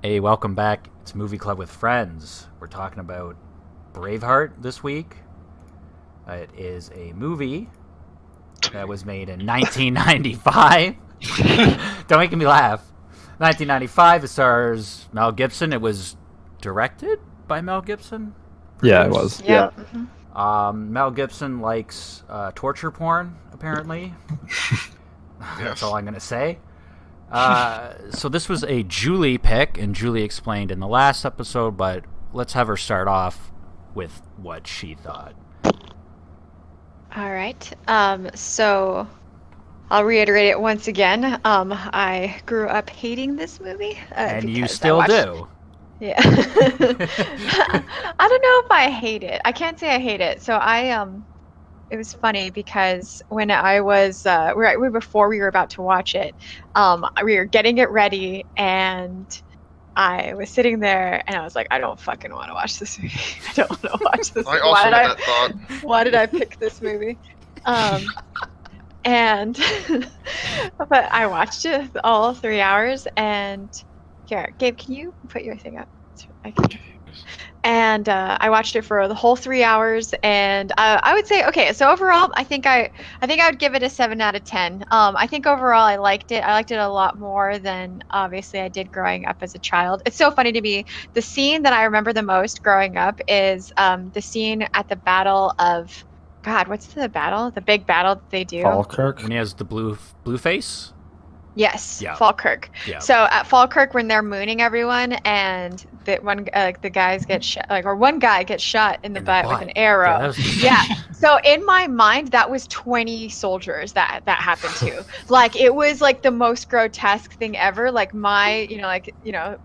Hey, welcome back. It's Movie Club with Friends. We're talking about Braveheart this week. It is a movie that was made in 1995. Don't make me laugh. 1995. It stars Mel Gibson. It was directed by Mel Gibson. Yeah, it was. Yeah. Mel Gibson likes torture porn, apparently. That's all I'm going to say. So this was a Julie pick, and Julie explained in the last episode, but let's have her start off with what she thought. All right. So I'll reiterate it once again. I grew up hating this movie. And you still do. Yeah. I don't know if I hate it. I can't say I hate it. So it was funny because when I was before we were about to watch it, we were getting it ready, and I was sitting there and I was like, I don't fucking want to watch this movie. I don't want to watch this movie. I also had that thought. Why did I pick this movie? And but I watched it all 3 hours, and here, Gabe, can you put your thing up? And I watched it for the whole 3 hours, and I would say, okay, so overall, I think I would give it a 7 out of 10. I think overall I liked it. I liked it a lot more than obviously I did growing up as a child. It's so funny to me. The scene that I remember the most growing up is the scene at the Battle of, God, what's the battle? The big battle that they do. Falkirk. When he has the blue face? Yes, Yeah. Falkirk. Yeah. So at Falkirk, when they're mooning everyone, and the guys get shot, or one guy gets shot in the butt with an arrow. Yeah. So in my mind, that was 20 soldiers that happened to. Like, it was like the most grotesque thing ever. Like my,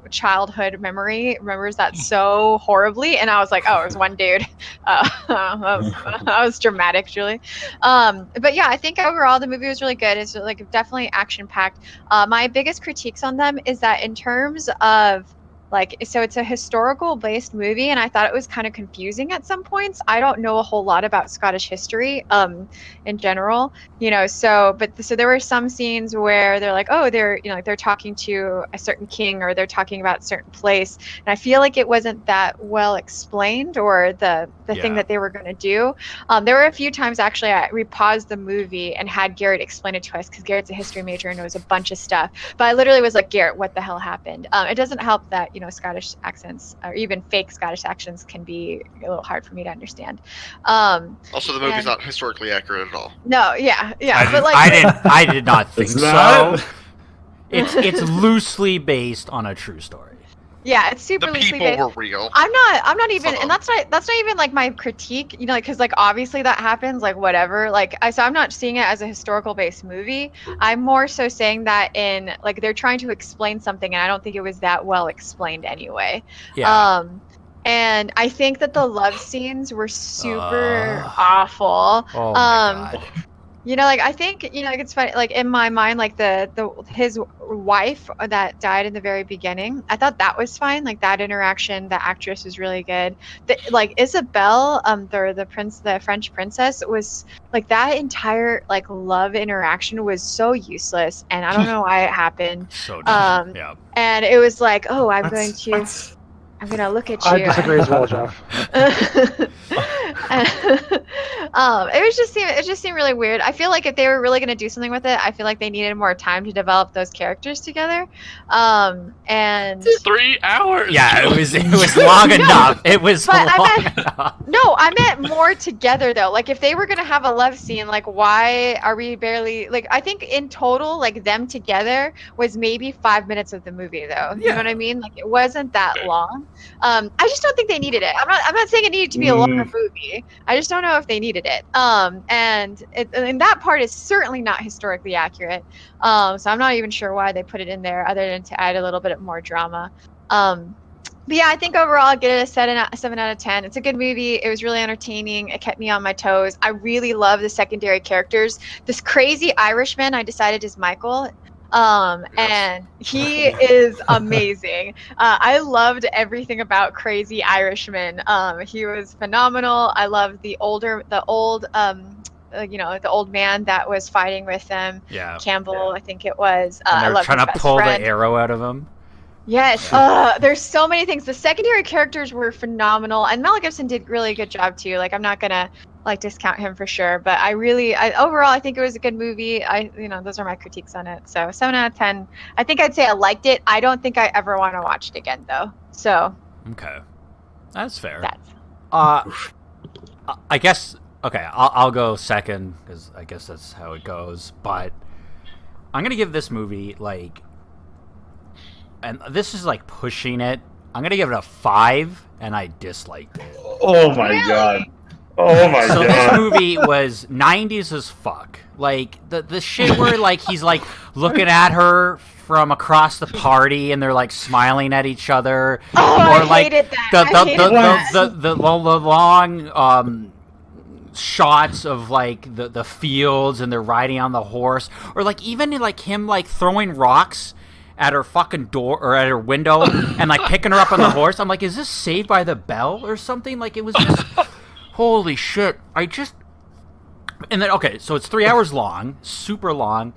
childhood memory remembers that so horribly, and I was like, oh, it was one dude. That was dramatic, Julie. But yeah, I think overall the movie was really good. It's like definitely action packed. My biggest critiques on them is that in terms of so it's a historical based movie, and I thought it was kind of confusing at some points. I don't know a whole lot about Scottish history in general, so there were some scenes where they're like, oh, they're they're talking to a certain king, or they're talking about a certain place, and I feel like it wasn't that well explained, or the thing that they were going to do. There were a few times actually we paused the movie and had Garrett explain it to us, because Garrett's a history major and knows a bunch of stuff, but I literally was like, Garrett, what the hell happened? It doesn't help that Scottish accents, or even fake Scottish accents, can be a little hard for me to understand. Also, the movie's not historically accurate at all. No, yeah, I did not think It's so. not. It's loosely based on a true story. Yeah, it's super The loosely people based. were real. I'm not even, and that's not even like my critique, because like obviously that happens, like whatever, so I'm not seeing it as a historical based movie. I'm more so saying that in like they're trying to explain something, and I don't think it was that well explained anyway. Yeah. And I think that the love scenes were super awful. Oh my God. I think, it's funny, like in my mind, like his wife that died in the very beginning, I thought that was fine. Like that interaction, the actress was really good. Isabelle, the French princess, was like, that entire like love interaction was so useless, and I don't know why it happened. So dumb. Yeah. And it was like, oh, I'm gonna look at you. I disagree as well, Jeff. It just seemed really weird. I feel like if they were really going to do something with it, I feel like they needed more time to develop those characters together. And 3 hours. Yeah, it was long enough. It was long enough. No, I meant more together though. Like if they were going to have a love scene, like why are we barely like? I think in total, like them together was maybe 5 minutes of the movie though. You know what I mean? Like it wasn't that long. I just don't think they needed it. I'm not saying it needed to be a longer movie. I just don't know if they needed it. And that part is certainly not historically accurate. So I'm not even sure why they put it in there, other than to add a little bit more drama. But yeah, I think overall I'll get it a 7 out of 10. It's a good movie. It was really entertaining. It kept me on my toes. I really love the secondary characters. This crazy Irishman I decided is Michael. And he is amazing. I loved everything about Crazy Irishman. He was phenomenal. I loved the old man that was fighting with them. Yeah. Campbell, I think it was. And I they're loved trying his to best pull friend. the arrow out of him. Yes. There's so many things. The secondary characters were phenomenal, and Mel Gibson did really good job too. Like, I'm not gonna discount him for sure, but overall I think it was a good movie. Those are my critiques on it. So 7 out of 10. I think I'd say I liked it. I don't think I ever want to watch it again though. So. Okay, that's fair. That's. I guess. Okay, I'll go second because I guess that's how it goes. But I'm gonna give this movie and this is pushing it. I'm gonna give it a 5, and I disliked it. Oh my god! Oh my god! So this movie was 90s as fuck. The shit where he's looking at her from across the party, and they're smiling at each other. Oh, I hated that. The long shots of the fields, and they're riding on the horse, or even him throwing rocks at her fucking door or at her window and picking her up on the horse. I'm is this Saved by the Bell or something? It was just holy shit. And then okay, so it's 3 hours long, super long.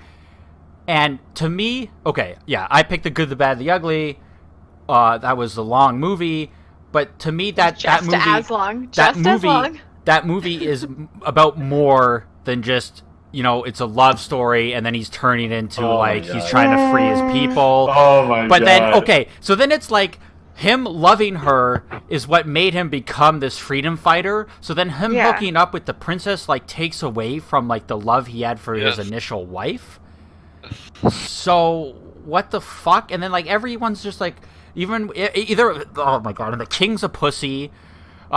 And to me, okay, yeah, I picked The Good, the Bad, the Ugly. That was a long movie, but to me that movie is about more than just it's a love story, and then he's turning into he's trying to free his people. Oh my god! But then okay, so then it's him loving her is what made him become this freedom fighter. So then him hooking up with the princess takes away from the love he had for his initial wife. So what the fuck? And then everyone's just either oh my god, and the king's a pussy.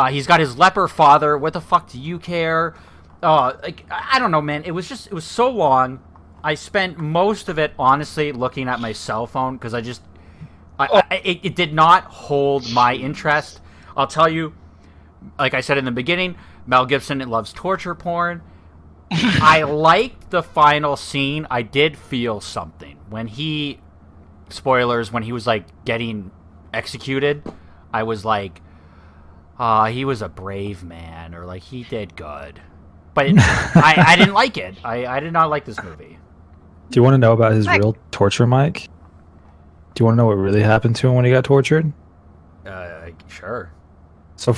He's got his leper father. What the fuck do you care? I don't know, man. It was so long. I spent most of it honestly looking at my cell phone because it did not hold my interest. I'll tell you, like I said in the beginning, Mel Gibson loves torture porn. I liked the final scene. I did feel something when spoilers, when he was getting executed. I was he was a brave man, or he did good. But I didn't like it. I did not like this movie. Do you want to know about his real torture, Mike? Do you want to know what really happened to him when he got tortured? Sure. So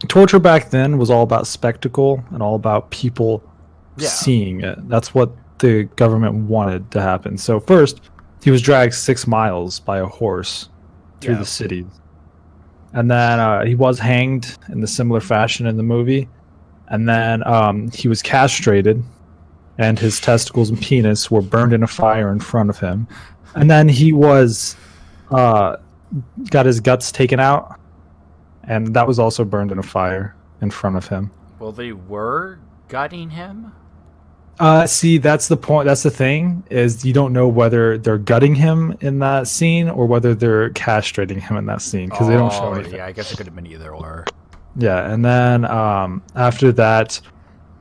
torture back then was all about spectacle and all about people seeing it. That's what the government wanted to happen. So first, he was dragged 6 miles by a horse through the city. And then he was hanged in the similar fashion in the movie. And then he was castrated, and his testicles and penis were burned in a fire in front of him. And then he was got his guts taken out, and that was also burned in a fire in front of him. Well, they were gutting him? See, that's the point. That's the thing, is you don't know whether they're gutting him in that scene or whether they're castrating him in that scene, because they don't show anything. Yeah, I guess it could have been either or. Yeah, and then after that,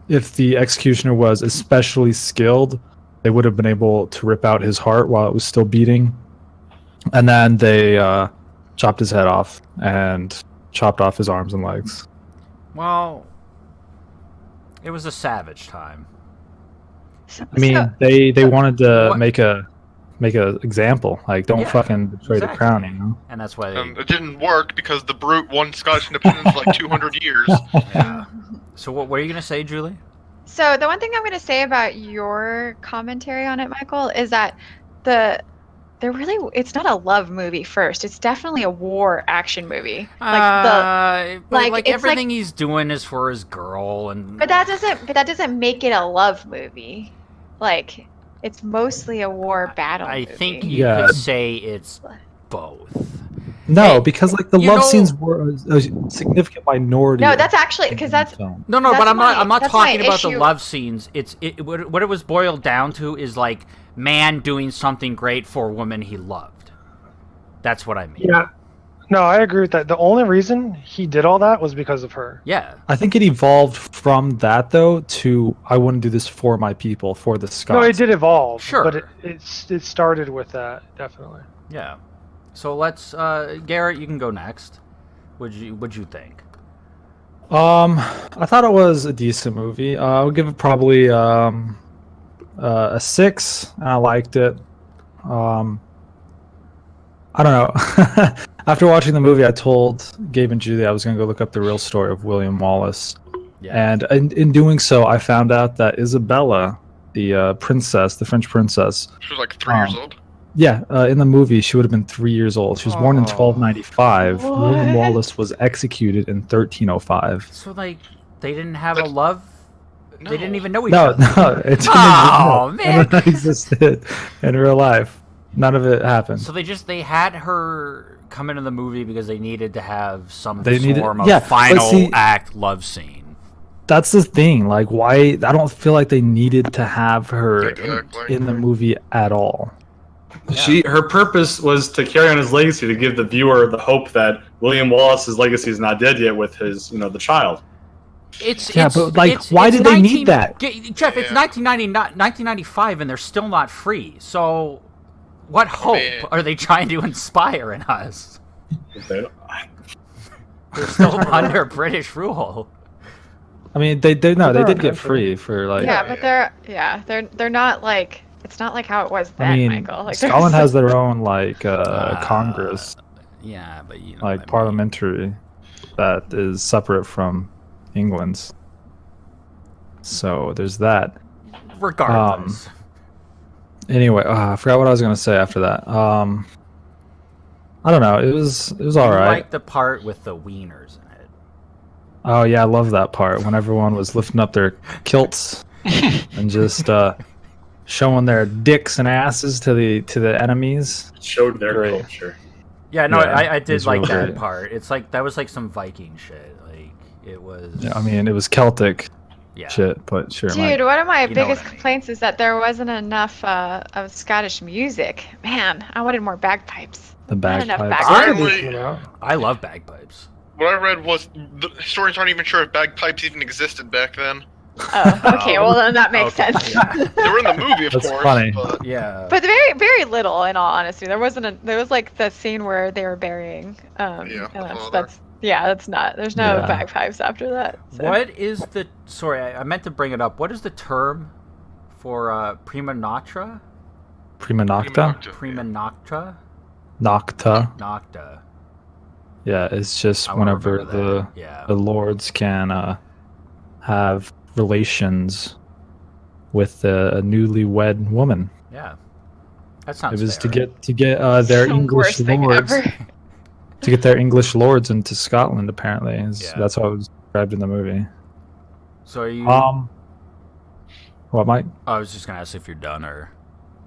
if the executioner was especially skilled, they would have been able to rip out his heart while it was still beating. And then they chopped his head off and chopped off his arms and legs. Well, it was a savage time. I mean, they wanted to make a example. Don't fucking betray the crown, you know? And that's why it didn't work because the brute won Scottish independence for 200 years. Yeah. So what were you going to say, Julie? So the one thing I'm going to say about your commentary on it, Michael, is that it's not a love movie first. It's definitely a war action movie. Everything he's doing is for his girl, but that doesn't make it a love movie. It's mostly a war battle movie. I think you could say it's both. No, because the love scenes were a significant minority. No, that's actually because that's but I'm not talking about the love scenes. What it was boiled down to is man doing something great for a woman he loved. That's what I mean. Yeah. No, I agree with that. The only reason he did all that was because of her. Yeah. I think it evolved from that, though, to I wouldn't do this for my people, for the Scots. No, it did evolve. Sure. But it started with that, definitely. Yeah. So let's, Garrett, you can go next. What'd you think? I thought it was a decent movie. I would give it probably a 6, and I liked it. I don't know. After watching the movie, I told Gabe and Julie I was going to go look up the real story of William Wallace. Yeah. And in doing so, I found out that Isabella, the princess, the French princess, She was like 3 years old. yeah, in the movie, she would have been 3 years old. She was born in 1295. William What? Wallace was executed in 1305. So like they didn't have a But- love. No. They didn't even know each No, other. no, it didn't Oh, exist. man. None of that existed in real life. None of it happened. So they had her come into the movie because they needed to have some They needed- form of yeah, but final see- act love scene. That's the thing. Like, why? I don't feel like they needed to have her Exactly. in the movie at all. Her purpose was to carry on his legacy, to give the viewer the hope that William Wallace's legacy is not dead yet with his, the child. But like, why did they need that? Jeff, it's Yeah. 1995 and they're still not free. So what hope Man. are they trying to inspire in us? They- They're still under British rule. I mean, they did get country. free for like. Yeah, but they're not like, it's not like how it was then, I mean, Michael. Like, Scotland has their own like Congress, Yeah, but you know like what I mean. parliamentary, that is separate from England's. So there's that. Regardless. Anyway, I forgot what I was gonna say after that. I don't know. It was all I right. like the part with the wieners in it. Oh yeah, I love that part when everyone was lifting up their kilts and just showing their dicks and asses to the enemies. showed their Great. culture. Yeah, no, Yeah, I it did was like real that great. part. It's like that was like some Viking shit. Like it was. Yeah, I mean, it was Celtic yeah. shit, but sure. dude, one of my you know biggest what I mean. complaints is that there wasn't enough of Scottish music. Man, I wanted more bagpipes. the Not enough bagpipes. bagpipes. Honestly, I love bagpipes. what I read was the historians aren't even sure if bagpipes even existed back then. Oh, okay. Well, then that makes Okay, sense. yeah. They were in the movie, of That's course. funny. But Yeah. But very, very little, in all honesty. There was like the scene where they were burying. Yeah, and the father. that's not. There's no Yeah. bagpipes after that. So. What is the? Sorry, I meant to bring it up. What is the term for prima nocta? Prima nocta. Prima nocta. Nocta. Nocta. Yeah, it's just I wanna whenever remember that. Yeah. the lords can have relations with a newlywed woman. Yeah. That sounds. It was fair. to get their The English worst thing lords ever. to get their English lords into Scotland. Apparently, Yeah. that's how it was described in the movie. So are you? What, Mike? I was just gonna ask if you're done or.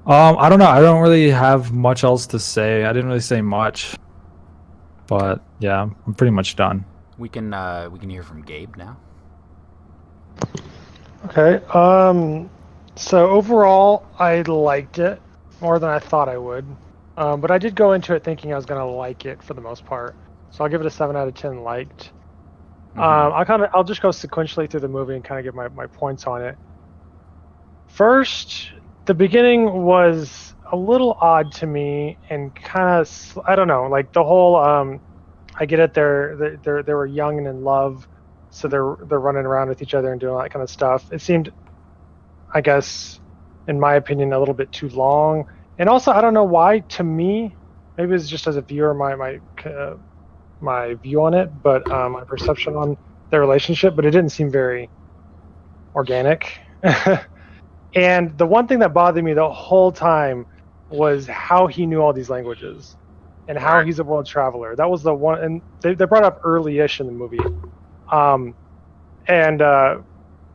I don't know. I don't really have much else to say. I didn't really say much, but yeah, I'm pretty much done. We can hear from Gabe now. Okay. So overall, I liked it more than I thought I would. But I did go into it thinking I was gonna like it for the most part. So I'll give it a 7 out of 10 liked. I'll just go sequentially through the movie and kind of give my points on it. First, the beginning was a little odd to me and kind of, I don't know, like the whole I get it, they were young and in love, so they're running around with each other and doing all that kind of stuff. It seemed, I guess, in my opinion, a little bit too long. And also, I don't know why, to me, maybe it's just as a viewer, my view on it, but my perception on their relationship, but it didn't seem very organic. And the one thing that bothered me the whole time was how he knew all these languages and how he's a world traveler. That was the one, and they brought up early-ish in the movie.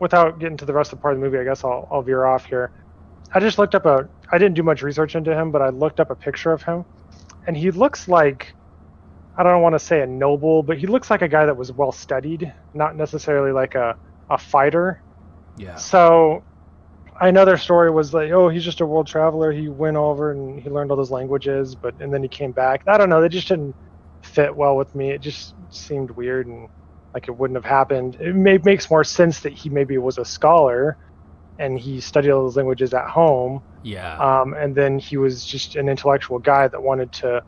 Without getting to the rest of the part of the movie, I guess I'll veer off here. I just looked up I didn't do much research into him, but I looked up a picture of him, and he looks like, I don't want to say a noble, but he looks like a guy that was well studied, not necessarily like a fighter. Yeah. So I know their story was like, oh, he's just a world traveler. He went over and he learned all those languages, and then he came back. I don't know. They just didn't fit well with me. It just seemed weird and like it wouldn't have happened. It makes more sense that he maybe was a scholar and he studied all those languages at home. Yeah. And then he was just an intellectual guy that wanted to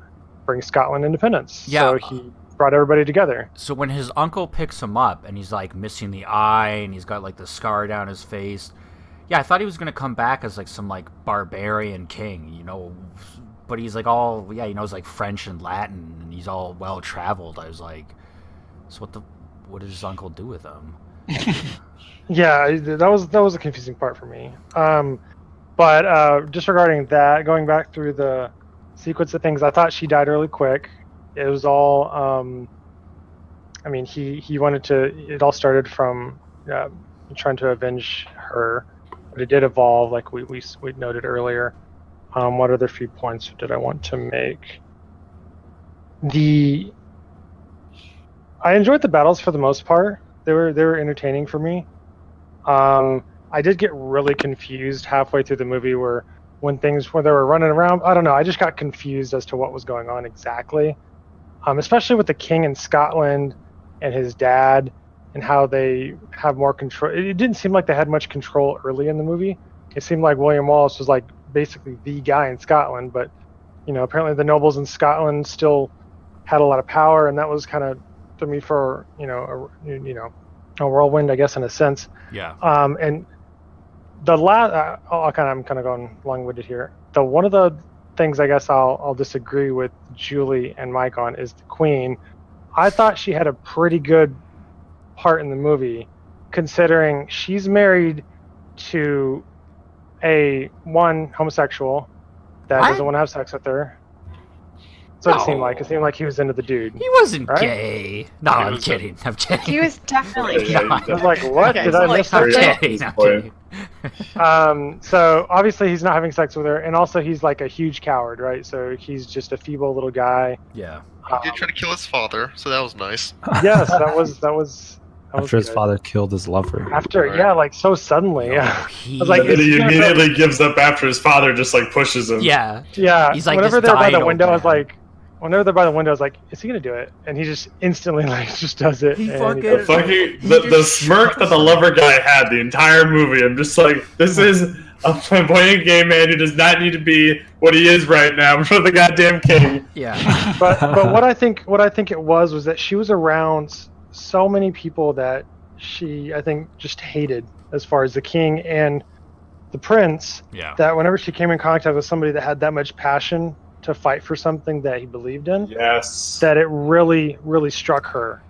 bring Scotland independence. Yeah. So he brought everybody together. So when his uncle picks him up and he's like missing the eye and he's got like the scar down his face, yeah, I thought he was gonna come back as like some like barbarian king, but he's like all he knows like French and Latin, and he's all well traveled. I was like, so what did his uncle do with him? Yeah, that was a confusing part for me. But disregarding that, going back through the sequence of things, I thought she died really quick. It was all, I mean, he wanted to. It all started from trying to avenge her, but it did evolve, like we noted earlier. What other few points did I want to make? I enjoyed the battles for the most part. They were entertaining for me. I did get really confused halfway through the movie when they were running around. I don't know. I just got confused as to what was going on exactly. Especially with the king in Scotland and his dad and how they have more control. It didn't seem like they had much control early in the movie. It seemed like William Wallace was like basically the guy in Scotland, but apparently the nobles in Scotland still had a lot of power, and that was kind of to me for a whirlwind, I guess, in a sense. Yeah. And the last, I'm kind of going long-winded here. One of the things I guess I'll disagree with Julie and Mike on is the Queen. I thought she had a pretty good part in the movie, considering she's married to a homosexual that doesn't want to have sex with her. So it seemed like he was into the dude. He wasn't gay. No, I'm kidding. He was definitely gay. I was like, what? Did I miss something? So obviously he's not having sex with her, and also he's like a huge coward, right? So he's just a feeble little guy. Yeah. He did try to kill his father, so that was nice. Yes, that was after his father killed his lover. Like so suddenly. Yeah. He immediately gives up after his father just like pushes him. Yeah. Yeah. He's like, whenever they're by the window, I was like, is he gonna do it? And he just instantly just does it. The smirk that the lover guy had the entire movie. I'm just like, this is a flamboyant gay man who does not need to be what he is right now for the goddamn king. Yeah. But what I think it was that she was around so many people that she, I think, just hated, as far as the king and the prince. Yeah. That whenever she came in contact with somebody that had that much passion to fight for something that he believed in, yes, that it really, really struck her,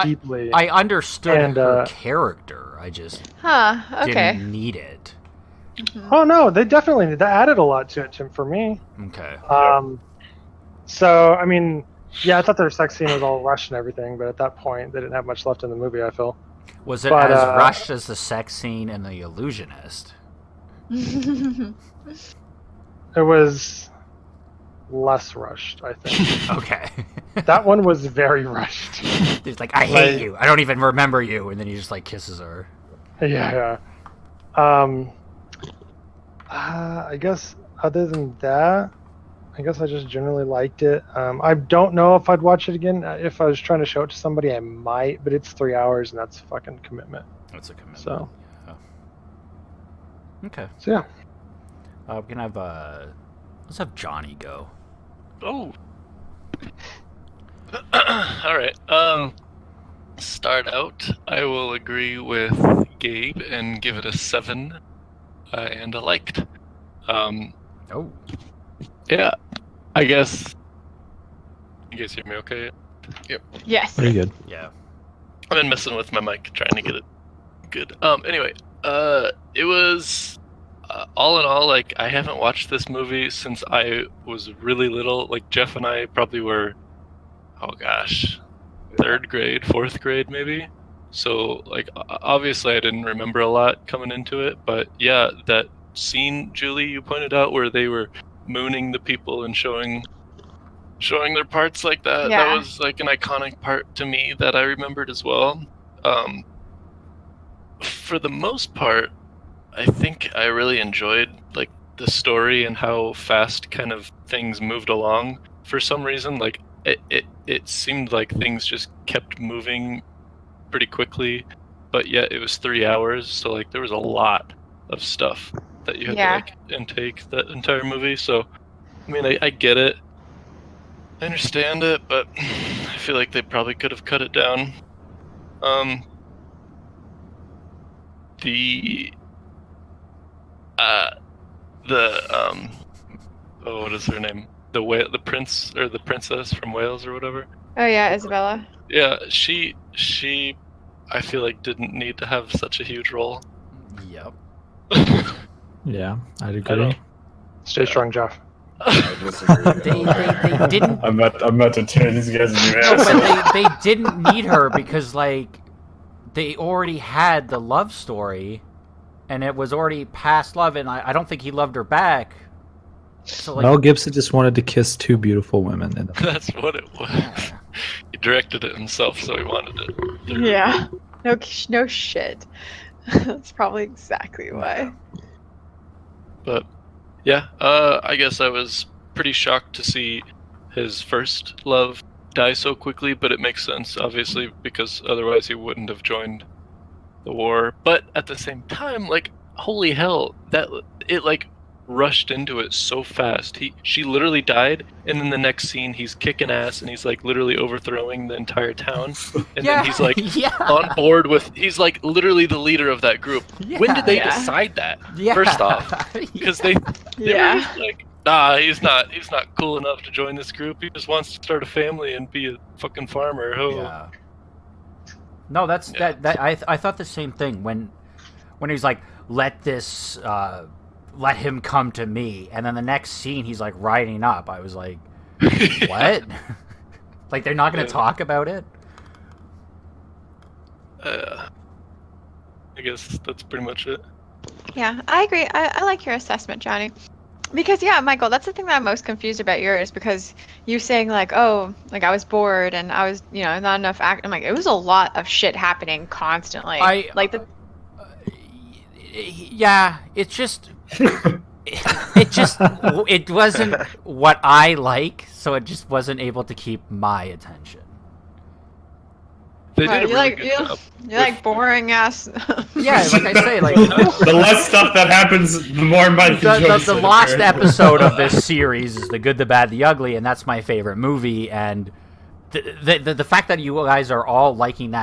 deeply. I understood her character. I just didn't need it. Mm-hmm. Oh no, they definitely that added a lot to it for me. Okay. So I mean, yeah, I thought their sex scene was all rushed and everything, but at that point, they didn't have much left in the movie. I feel. Was it as rushed as the sex scene in The Illusionist? It was less rushed, I think. Okay. That one was very rushed. He's like, I hate you. I don't even remember you. And then he just like kisses her. Yeah. I guess other than that, I guess I just generally liked it. I don't know if I'd watch it again. If I was trying to show it to somebody, I might, but it's 3 hours and that's a fucking commitment. That's a commitment. So. Yeah. Okay. So yeah. We can have let's have Johnny go. Oh. All right. Start out. I will agree with Gabe and give it a 7, and a liked. Oh. Yeah. I guess. You guys hear me okay? Yep. Yes. Pretty good. Yeah. I've been messing with my mic, trying to get it good. Anyway, it was. All in all, like, I haven't watched this movie since I was really little. Like, Jeff and I probably were, 3rd grade, 4th grade, maybe. So, like, obviously I didn't remember a lot coming into it. But, yeah, that scene, Julie, you pointed out where they were mooning the people and showing their parts like that. Yeah. That was, like, an iconic part to me that I remembered as well. For the most part, I think I really enjoyed like the story and how fast kind of things moved along. For some reason, like it seemed like things just kept moving pretty quickly, but yet it was 3 hours, so like there was a lot of stuff that you had to like intake that entire movie. So I mean, I get it, I understand it, but I feel like they probably could have cut it down. oh, what is her name? The prince or the princess from Wales or whatever. Oh yeah, Isabella. Yeah, she I feel like didn't need to have such a huge role. Yep. Yeah, I'd I agree. don't. Stay strong, Jeff. I disagree. They didn't. I'm about to tear these guys a new No, ass. but they didn't need her because like they already had the love story, and it was already past love, and I don't think he loved her back. So like, Mel Gibson just wanted to kiss two beautiful women. And That's what it was. He directed it himself, so he wanted it. Yeah. No shit. That's probably exactly why. But yeah, I guess I was pretty shocked to see his first love die so quickly, but it makes sense, obviously, because otherwise he wouldn't have joined the war. But at the same time, like, holy hell, that it like rushed into it so fast. She literally died, and then the next scene he's kicking ass and he's like literally overthrowing the entire town, and then he's like on board with, he's like literally the leader of that group. When did they decide that? First off, because they were just like, nah, he's not cool enough to join this group. He just wants to start a family and be a fucking farmer. Yeah. No, that's that I thought the same thing when he's like, let him come to me, and then the next scene he's like riding up. I was like, what? Like they're not going to talk about it? I guess that's pretty much it. Yeah, I agree. I like your assessment, Johnny. Because yeah, Michael, that's the thing that I'm most confused about yours, because you saying like, oh, like I was bored and I was, not enough act. I'm like, it was a lot of shit happening constantly. Yeah, it's just it wasn't what I like, so it just wasn't able to keep my attention. They did a really good job. You like boring ass. Yeah, like I say, like the less stuff that happens, the more Mike enjoys the it, last right? episode of this series is The Good, the Bad, the Ugly, and that's my favorite movie. And the fact that you guys are all liking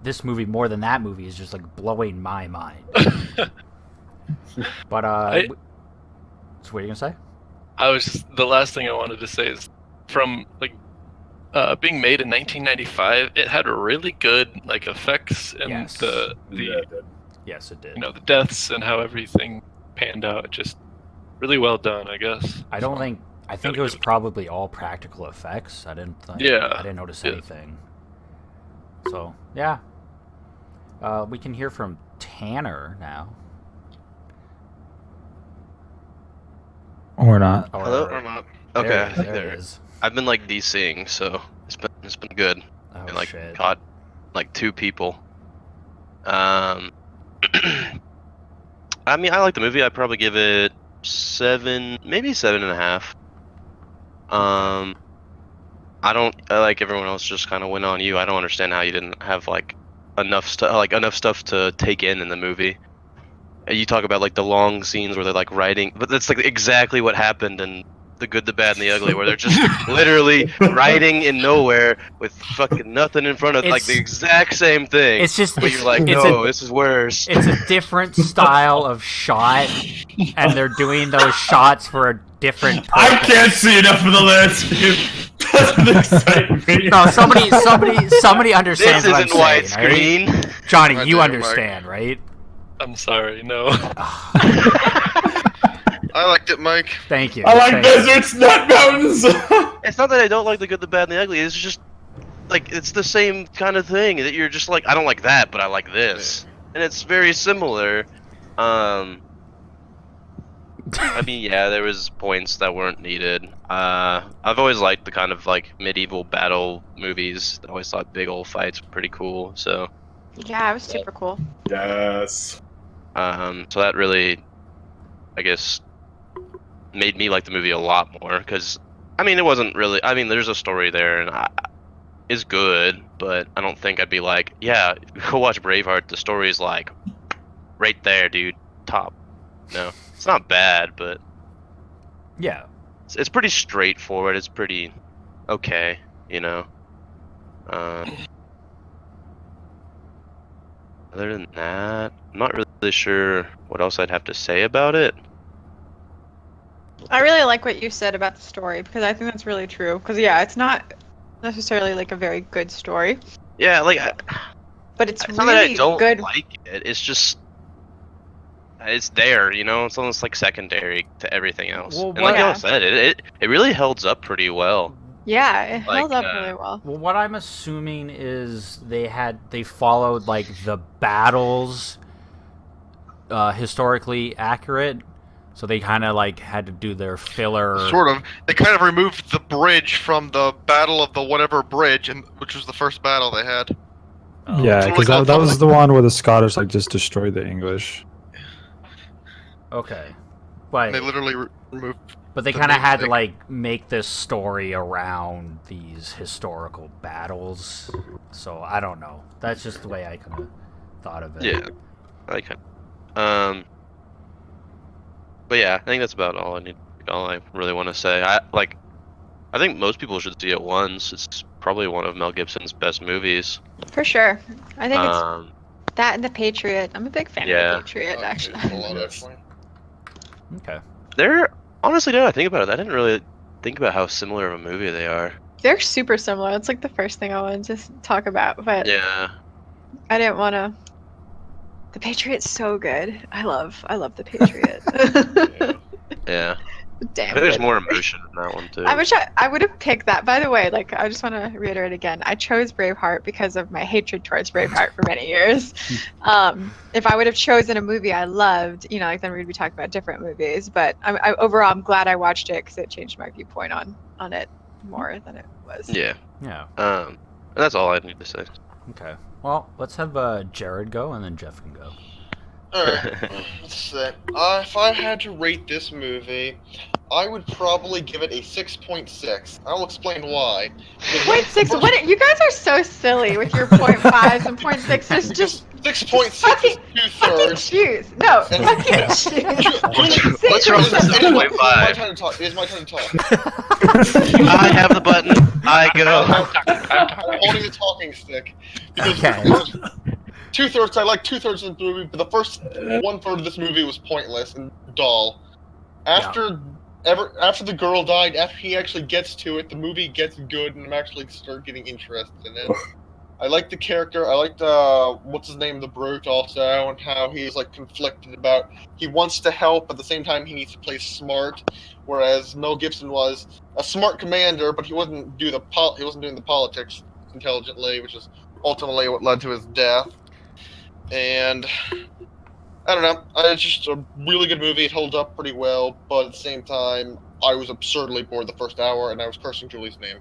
this movie more than that movie is just like blowing my mind. But so what are you gonna say? The last thing I wanted to say is, from like being made in 1995, it had really good like effects and Yes, it did. The deaths and how everything panned out. Just really well done, I guess. I think it was probably all practical effects. I didn't notice anything. So yeah, we can hear from Tanner now. Or not. Hello or not? Okay, There it is. I've been like DCing, so it's been good. Oh, And like shit. caught like 2 people. I mean, I like the movie. I'd probably give it 7, maybe 7.5. I like everyone else just kind of went on you. I don't understand how you didn't have like enough stuff to take in the movie. You talk about like the long scenes where they're like writing, but that's like exactly what happened in The Good, the Bad, and the Ugly, where they're just literally writing in nowhere with fucking nothing in front of, like the exact same thing. It's just you're like, no, this is worse. It's a different style of shot, and they're doing those shots for a different purpose. I can't see enough of the landscape. Doesn't excite me. No, somebody understands This what I'm isn't saying, widescreen. right? Johnny, Right you there, understand, right? I'm sorry, no. I liked it, Mike. Thank you. I like Thank you. deserts, not mountains. It's not that I don't like The Good, the Bad, and the Ugly. It's just like it's the same kind of thing that you're just like, I don't like that, but I like this, and it's very similar. I mean, yeah, there was points that weren't needed. I've always liked the kind of like medieval battle movies. I always thought big old fights were pretty cool. So Yeah, it was super cool. Yes. so that really, I guess, made me like the movie a lot more, because I mean, it wasn't really, I mean, there's a story there and it's good, but I don't think I'd be like, yeah, go watch Braveheart, the story's like right there, dude, top. No, it's not bad, but Yeah. it's pretty straightforward. It's pretty okay, Other than that, I'm not really sure what else I'd have to say about it. I really like what you said about the story because I think that's really true. Because yeah, it's not necessarily like a very good story, Yeah, like but it's not that I really don't good. like it. It's just it's there, you know. It's almost like secondary to everything else. Well, and like yeah. y'all said, it really holds up pretty well. Yeah, it held Like, up really well. Well, what I'm assuming is they followed like the battles historically accurate, so they kind of like had to do their filler. Sort of. They kind of removed the bridge from the Battle of the whatever bridge, and which was the first battle they had. Yeah, because that was the one where the Scottish like just destroyed the English. Okay, but They literally removed. but they the kind of big had to thing. like make this story around these historical battles. So I don't know. That's just the way I kind of thought of it. Yeah, I like it. But yeah, I think that's about all I really want to say. I think most people should see it once. It's probably one of Mel Gibson's best movies. For sure. I think it's that and The Patriot. I'm a big fan Yeah. of The Patriot, actually. A lot, actually. Okay. They're honestly, now that I think about it, I didn't really think about how similar of a movie they are. They're super similar. It's like the first thing I wanted to talk about, but Yeah. I didn't want to. The Patriot's so good. I love The Patriot. Yeah. Damn. I think there's good. more emotion in that one too. I wish I would have picked that. By the way, like I just want to reiterate again, I chose Braveheart because of my hatred towards Braveheart for many years. If I would have chosen a movie I loved, you know, like then we'd be talking about different movies. But overall, I'm glad I watched it because it changed my viewpoint on it more than it was. Yeah. Yeah. And that's all I need to say. Okay. Well, let's have Jared go, and then Jeff can go. Alright, let's see. If I had to rate this movie, I would probably give it a 6.6. I'll explain why. Point six. What? You guys are so silly with your 0.5s and 0.6s. Just 6.6 fucking- is fucking 2/3. choose. No, And- fucking choose. What's wrong with It is my 6.5? turn to talk. It is my turn to talk. I have the button. I go. I'm holding the talking stick. Because Okay. 2/3, I like 2/3 of the movie, but the first 1/3 of this movie was pointless and dull. After the girl died, after he actually gets to it, the movie gets good, and I'm actually start getting interested in it. I like the character. I like what's his name, the brute, also, and how he's like conflicted about. He wants to help, but at the same time he needs to play smart. Whereas Mel Gibson was a smart commander, but he wasn't doing the politics intelligently, which is ultimately what led to his death. And I don't know. It's just a really good movie. It holds up pretty well, but at the same time, I was absurdly bored the first hour, and I was cursing Julie's name.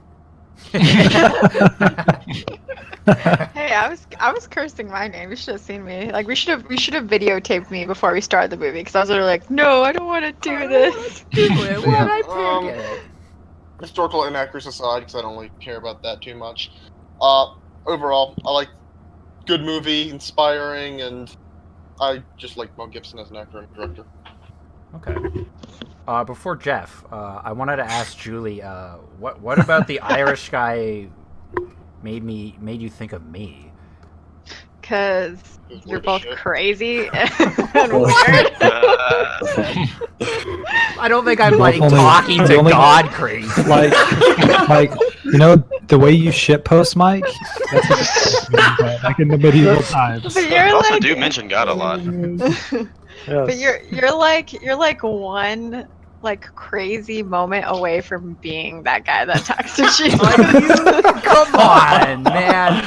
Hey, I was cursing my name. You should have seen me. Like we should have videotaped me before we started the movie because I was literally like, no, I don't want to do this. Historical inaccuracies aside, because I don't really care about that too much. Overall, I like good movie, inspiring, and I just like Mel Gibson as an actor and director. Okay. Before Jeff, I wanted to ask Julie, what about the Irish guy made you think of me? Because you're both Shit. crazy and weird. I don't think I'm like Only- talking to only- God crazy. like you know the way you shitpost Mike. That's like in the medieval times. But I you're also like, do mention God a lot. but you're like one like crazy moment away from being that guy that talks to Jesus. Come on, man.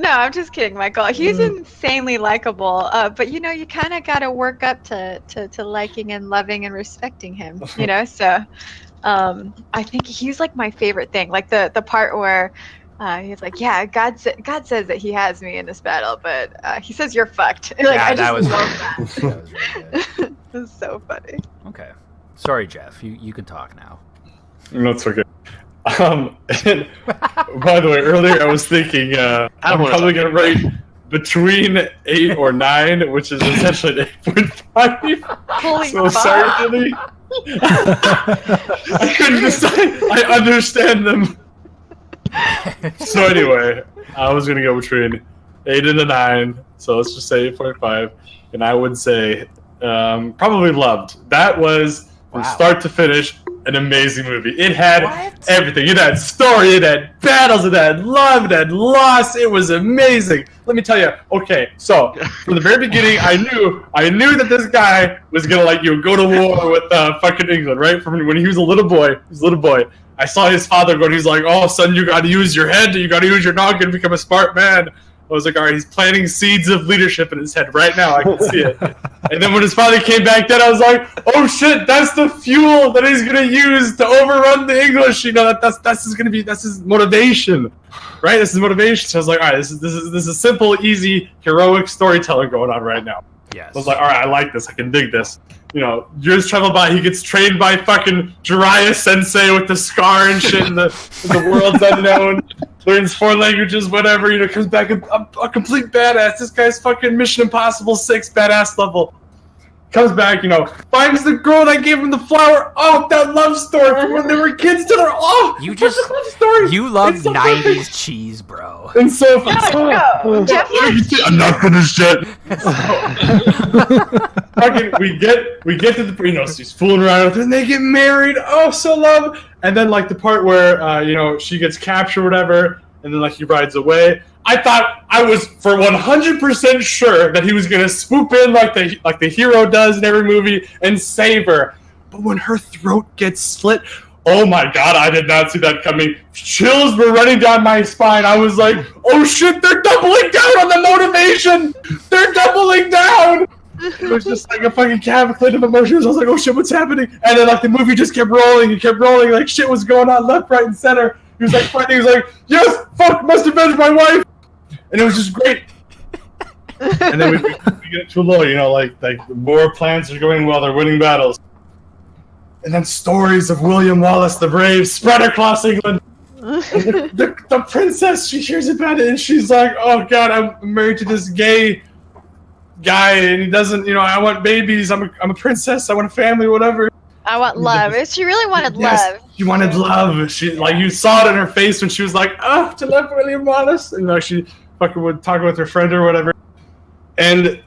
No, I'm just kidding, Michael. He's insanely likable, but you know, you kind of got to work up to liking and loving and respecting him, you know. So, I think he's like my favorite thing, like the part where he's like, yeah, God says that he has me in this battle, but he says you're fucked. Like, Yeah, I that just was love that. that was really good. It's so funny. Okay. Sorry, Jeff. You can talk now. No, it's okay. And, by the way, earlier I was thinking I'm wanna probably going to rate between 8 or 9, which is essentially an 8.5. Holy So fuck. sorry, Billy. I couldn't decide. I understand them. So anyway, I was going to go between 8 and a 9. So let's just say 8.5. And I would say probably loved. That was from start to finish an amazing movie. It had everything. It had story, it had battles, it had love, it had loss. It was amazing. Let me tell you. Okay, so from the very beginning, I knew that this guy was gonna go to war with fucking England, right? From when he was a little boy. I saw his father go, and he's like, "Oh, son, you got to use your head. You got to use your noggin to become a smart man." I was like, all right, he's planting seeds of leadership in his head right now. I can see it. And then when his father came back then, I was like, oh shit, that's the fuel that he's gonna use to overrun the English. That's his motivation, right? This is motivation. So I was like, all right, this is simple, easy, heroic storytelling going on right now. Yes. I was like, all right, I like this. I can dig this. Years travel by. He gets trained by fucking Jiraiya Sensei with the scar and shit in the world's unknown. Learns 4 languages, whatever. Comes back a complete badass. This guy's fucking Mission Impossible 6 badass level. Comes back, finds the girl that gave him the flower. Oh, that love story from when they were kids to their love story. You love so 90s perfect. Cheese, bro. And so Jeff, I'm not finished yet. Fucking, we get to the she's fooling around with her, and they get married. Oh, so love. And then the part where she gets captured, or whatever, and then he rides away. I was for 100% sure that he was gonna swoop in like the hero does in every movie and save her. But when her throat gets slit, oh my god, I did not see that coming. Chills were running down my spine. I was like, oh shit, they're doubling down on the motivation. They're doubling down. It was just like a fucking cavalcade of emotions. I was like, oh shit, what's happening? And then the movie just kept rolling and kept rolling. Like shit was going on left, right, and center. He was fighting. He was like, yes, fuck, must avenge my wife. And it was just great. And then we get too low, the war plans are going well. They're winning battles. And then stories of William Wallace the Brave spread across England. The princess, she hears about it, and she's like, oh god, I'm married to this gay guy, and he doesn't, I want babies. I'm a princess. I want a family, whatever. I want love. She really wanted love. She wanted love. She you saw it in her face when she was like, oh, to love William Wallace. And she fucking would talk with her friend or whatever. And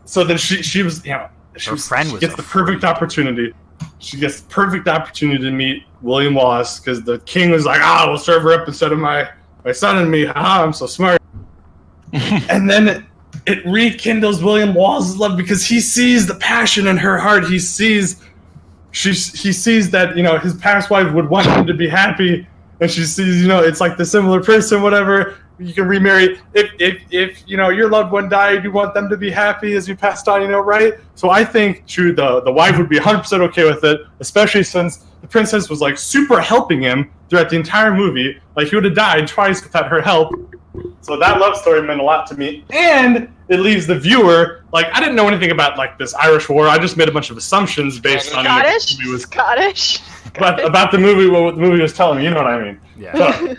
so then she was, she gets the perfect opportunity. She gets the perfect opportunity to meet William Wallace because the king was like, we'll serve her up instead of my son and me. I'm so smart. And then it rekindles William Wallace's love because he sees the passion in her heart. He sees that, his past wife would want him to be happy, and she sees, it's like the similar person, whatever. You can remarry. If your loved one died, you want them to be happy as you passed on, right? So I think the wife would be 100% okay with it, especially since the princess was super helping him throughout the entire movie. He would have died twice without her help. So that love story meant a lot to me, and it leaves the viewer I didn't know anything about this Irish war. I just made a bunch of assumptions based on what the movie was Scottish. But about the movie, what the movie was telling me. You know what I mean? Yeah. So,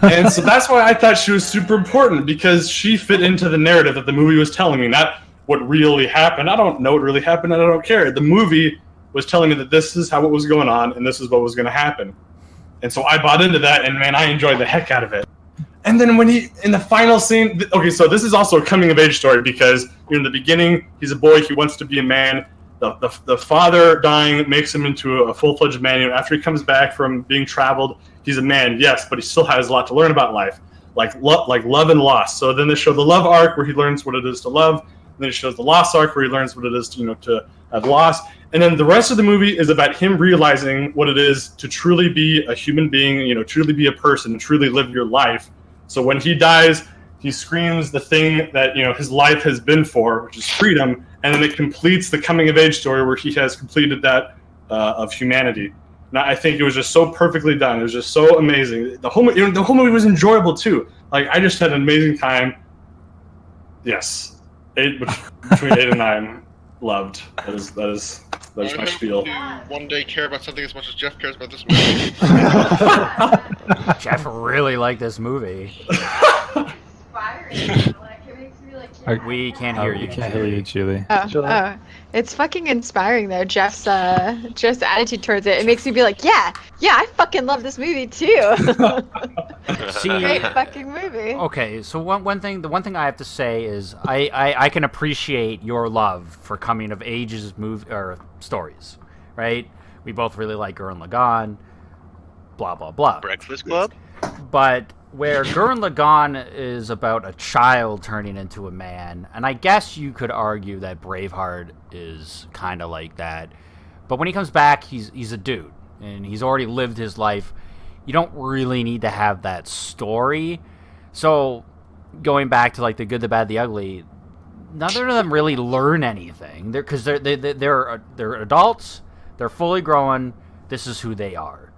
and so that's why I thought she was super important, because she fit into the narrative that the movie was telling me, not what really happened. I don't know what really happened, and I don't care. The movie was telling me that this is how it was going on, and this is what was going to happen. And so I bought into that, and man, I enjoyed the heck out of it. And then when in the final scene, okay, so this is also a coming-of-age story because in the beginning, he's a boy, he wants to be a man. The father dying makes him into a full-fledged man. After he comes back from being traveled, he's a man, yes, but he still has a lot to learn about life, like love and loss. So then they show the love arc where he learns what it is to love. And then it shows the loss arc where he learns what it is to have loss. And then the rest of the movie is about him realizing what it is to truly be a human being, truly be a person, truly live your life. So when he dies, he screams the thing that his life has been for, which is freedom, and then it completes the coming-of-age story where he has completed that of humanity. And I think it was just so perfectly done. It was just so amazing. The whole movie was enjoyable too. I just had an amazing time. Yes, between 8 and 9, loved. That is my spiel. One day care about something as much as Jeff cares about this movie. Jeff really liked this movie. We can't hear you. Can't hear you, Julie. Oh, it's fucking inspiring though. Jeff's attitude towards it. It makes me be like, yeah, I fucking love this movie too. See, Great fucking movie. okay, so the one thing I have to say is I can appreciate your love for coming of ages or stories, right? We both really like Gurren Lagann, blah blah blah. Breakfast Club. But where Gurren Lagann is about a child turning into a man, and I guess you could argue that Braveheart is kind of like that. But when he comes back, he's a dude, and he's already lived his life. You don't really need to have that story. So going back to like the good, the bad, the ugly, none of them really learn anything. Because they're adults. They're fully grown. This is who they are.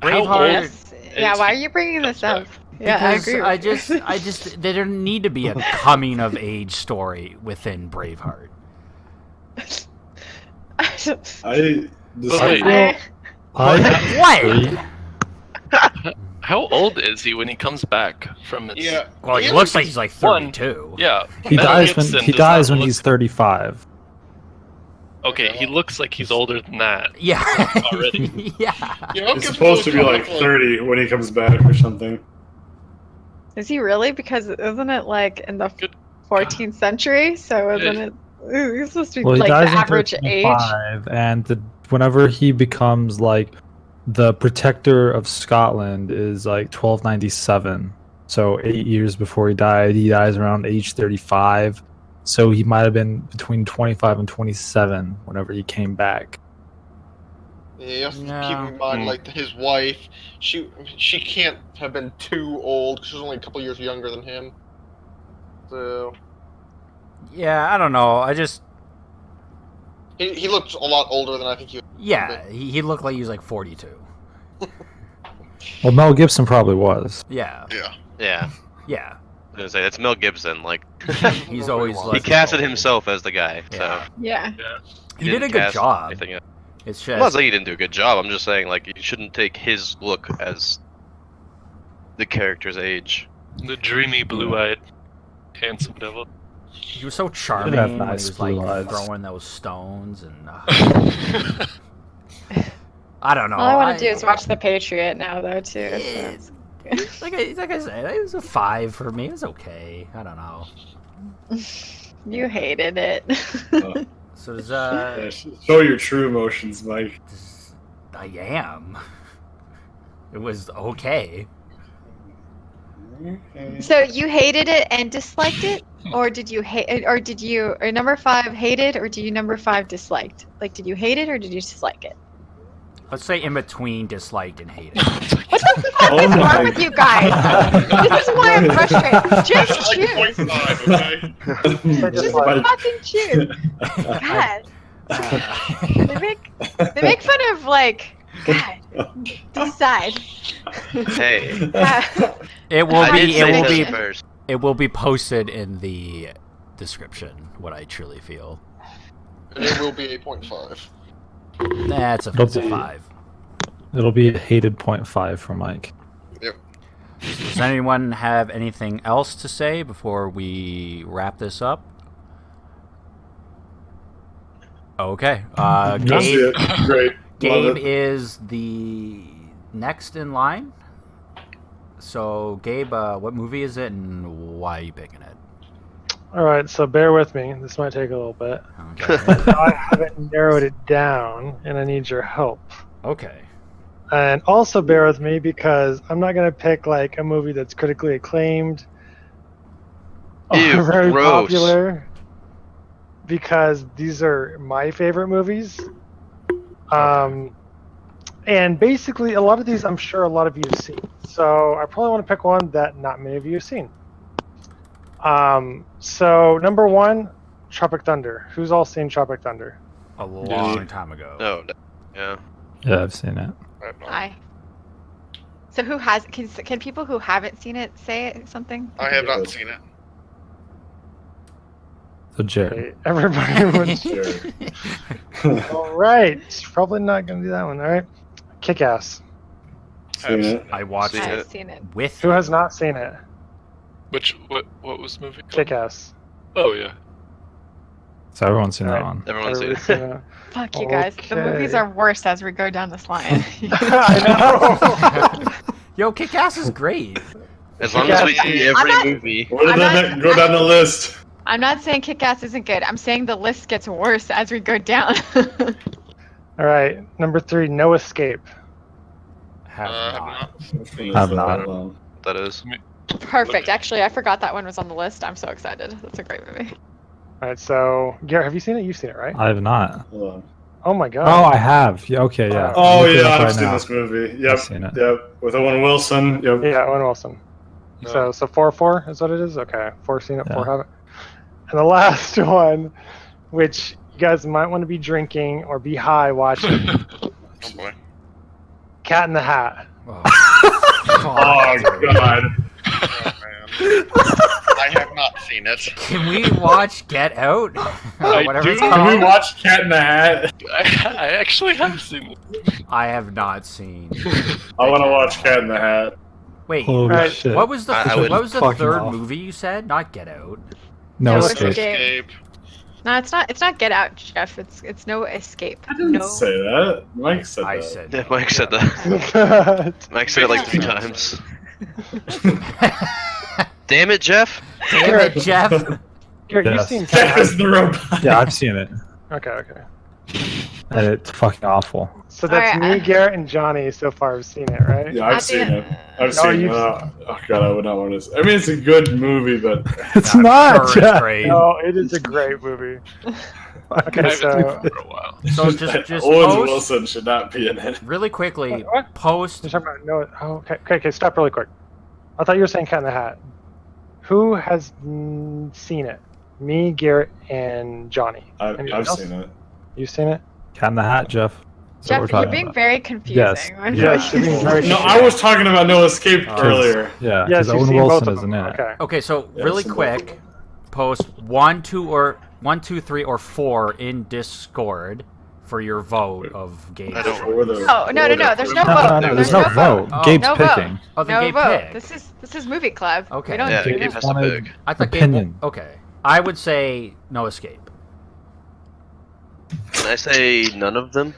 Braveheart. Yes. Yeah, why are you bringing this up? Yeah, I agree. I just there didn't need to be a coming of age story within Braveheart. What? How old is he when he comes back from his... Yeah. Well, he looks like he's like 32. Yeah. He dies when he's 35. Okay, he looks like he's older than that. Yeah. Already. Yeah. He's supposed to be like 30 when he comes back or something. Is he really? Because isn't it like in the 14th century? So isn't it? He's supposed to be like the average age. And whenever he becomes like the protector of Scotland is like 1297. So 8 years before he dies around age 35. So he might have been between 25 and 27 whenever he came back. Yeah, you have to keep in mind, like, his wife, she can't have been too old, 'cause she was only a couple years younger than him. So... Yeah, I don't know. I just... He looked a lot older than I think he was. Yeah, he looked like he was like 42. Well, Mel Gibson probably was. Yeah. Yeah. Yeah. Yeah. I was gonna say that's Mel Gibson. Like He's always he like... casted himself as the guy. Yeah. So Yeah. He did a good job. It's just... I'm not saying he didn't do a good job. I'm just saying like you shouldn't take his look as the character's age. The dreamy, blue-eyed, handsome devil. He was so charming have when nice he was like blue eyes. throwing those stones and... I don't know. All I want to do is watch The Patriot now, though, too. It's, like I said, it was a 5 for me. It was okay. I don't know. You hated it. So does show your true emotions, Mike. I am. It was okay. So you hated it and disliked it, or did you or number 5 hated, or do you number 5 disliked? Like, did you hate it or did you dislike it? Let's say in between disliked and hated. What the fuck is wrong with you guys? This is why I'm frustrated. Just choose. Just fucking choose. God. They make fun of like. God. Decide. Hey. It will be posted in the description what I truly feel. And it will be 8.5. That's a 5. It'll be a hated 0.5 for Mike. Yep. Does anyone have anything else to say before we wrap this up? Okay. Gabe, Great. Gabe is the next in line. So, Gabe, what movie is it and why are you picking it? Alright, so bear with me. This might take a little bit. Okay. I haven't narrowed it down, and I need your help. Okay. And also bear with me because I'm not going to pick like a movie that's critically acclaimed or Ew, very gross. popular, because these are my favorite movies. And basically a lot of these I'm sure a lot of you have seen. So I probably want to pick one that not many of you have seen. So number 1, Tropic Thunder. Who's all seen Tropic Thunder? A long time ago. No. Yeah. Yeah, I've seen it. Hi. So who has? Can people who haven't seen it say something? I have not seen it. So Jared. Okay, everybody was all right. Probably not going to do that one. All right. Kick-Ass. Seen it. I watched Seen I've it seen it. with Who has not seen it? What was the movie called? Kick-Ass. Oh yeah. So everyone's seen that Alright. one. Everyone's seen Everybody's it. seen it. Fuck you guys. The movies Okay. are worse as we go down this line. I know. Yo, Kick-Ass is great. As long as we see every movie. Go down the list. I'm not saying Kick-Ass isn't good. I'm saying the list gets worse as we go down. All right, number 3, No Escape. Have not. Have not. That is. Perfect. Actually, I forgot that one was on the list. I'm so excited. That's a great movie. All right, so Garrett, have you seen it? You've seen it, right? I have not. Hold on. Oh my god. Oh, I have. Yeah, okay, yeah. Oh Look it yeah, up I've right seen now. this movie. Yep, seen it. yep. With Owen Wilson. Yep. Yeah, Owen Wilson. No. So 4 is what it is? Okay. 4 seen it, Yeah. 4 haven't. And the last one, which you guys might want to be drinking or be high watching, Oh boy. Cat in the Hat. Oh, Oh god. Oh, man. I have not seen it. Can we watch Get Out? I Whatever it's do. Can we called. watch Cat in the Hat? I actually have seen it. I have not seen. I want to watch Cat in the Hat. Wait, Holy Right. shit. what was the I would what was the fucking third off. movie you said? Not Get Out. No No Escape. Escape. Gabe. No, it's not. It's not Get Out, Jeff. It's No Escape. I didn't No. say that. Mike said I that. said. Yeah, no. Mike said that. Damn Mike said it like 3 times. Damn it, Jeff. Damn it, Jeff. Garrett, you've Yes. seen Cat in Jeff the is the robot. Yeah, I've seen it. Hat. Okay. And it's fucking awful. So that's Alright, me, Garrett, and Johnny so far have seen it, right? Yeah, I've I've seen seen it. I've No, seen it. you've- Oh god, I would not want to. I mean, it's a good movie, but It's I'm not, sure it's Jeff. great. No, it is a great movie. I Okay, haven't so seen it for a while. So just Owen post Wilson should not be in it. really quickly. What? Post. you're talking about no. Oh, okay. Stop really quick. I thought you were saying Cat in the Hat. Who has seen it? Me, Garrett, and Johnny. I've Anyone else? seen it. You've seen it? Cat in the Hat, Jeff. That's what Jeff, we're you're talking being about. very confusing. Yes. Yes, you're being very No, I was talking about No Escape Oh. earlier. Yeah, Yes, because you've Owen seen both Wilson of isn't them. in it. Okay. Okay, so Yeah, really I've seen both of quick, them. post 1, 2, 3, or 4 in Discord for your vote of Gabe. I don't- Or the- Oh no. There's no No, vote. no, there's no vote. Oh. Gabe's No vote. picking. Oh, then No Gabe vote. picked. This is movie club. Okay. We don't Yeah, do Gabe that. has to wanted- pick. I thought Opinion. Gabe. Okay, I would say No Escape. Can I say none of them?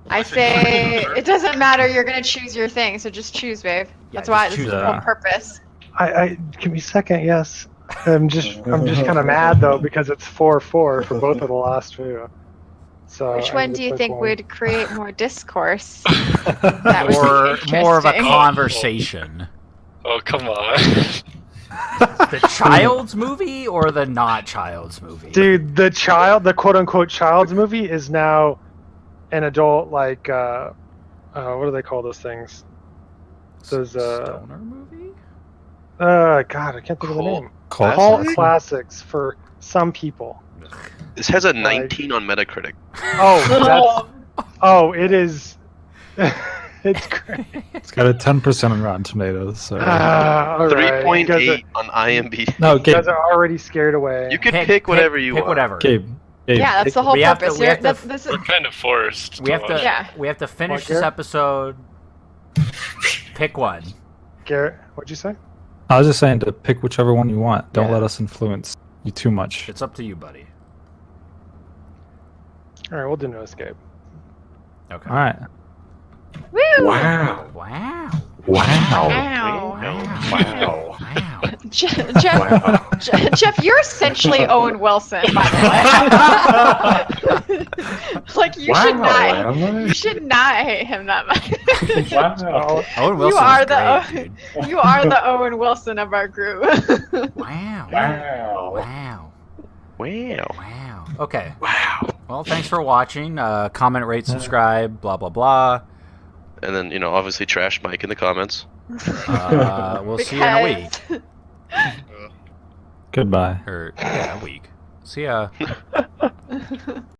I say it doesn't matter. You're gonna choose your thing, so just choose, babe. Yeah, That's why just this is choose the whole that. purpose. I give me a second. Yes. I'm just kind of mad though because it's 4-4 for both of the last two. So Which I one need do to you pick think one. would create more discourse? That would Or be more of a interesting. conversation. Oh, come on. The child's movie or the not child's movie? Dude, the quote unquote child's movie is now an adult what do they call those things? Those Stoner movie? God, I can't think of the Cult. name. Cult Cult classic. classics for some people. This has a 19 on Metacritic. It is. It's great. It's got a 10% on Rotten Tomatoes. So. All right. 3.8 on IMDb. No, You Gabe. guys are already scared away. You can pick whatever you pick want. whatever. Gabe. Gabe. Yeah, that's the whole We have to- purpose. we have You're- to- this is We're kind of forced. We have to. watch. Yeah. We have to finish What, this Garrett? episode. Pick one. Garrett, what'd you say? I was just saying to pick whichever one you want. Don't Yeah. let us influence you too much. It's up to you, buddy. All right, we'll do No Escape. Okay. All right. Woo! Wow. Wow. Wow. Wow. Wow. Wow. Jeff, you're essentially Owen Wilson, by the way. Like you should not hate him that much. Wow. Owen Wilson are is the great, dude. You are the Owen Wilson of our group. Wow. Wow. Wow. Wow. Wow. Okay. Wow. Well, thanks for watching. Comment, rate, subscribe, blah, blah, blah. And then, obviously trash Mike in the comments. We'll see you in a week. Because- Goodbye. Or, yeah, a week. See ya.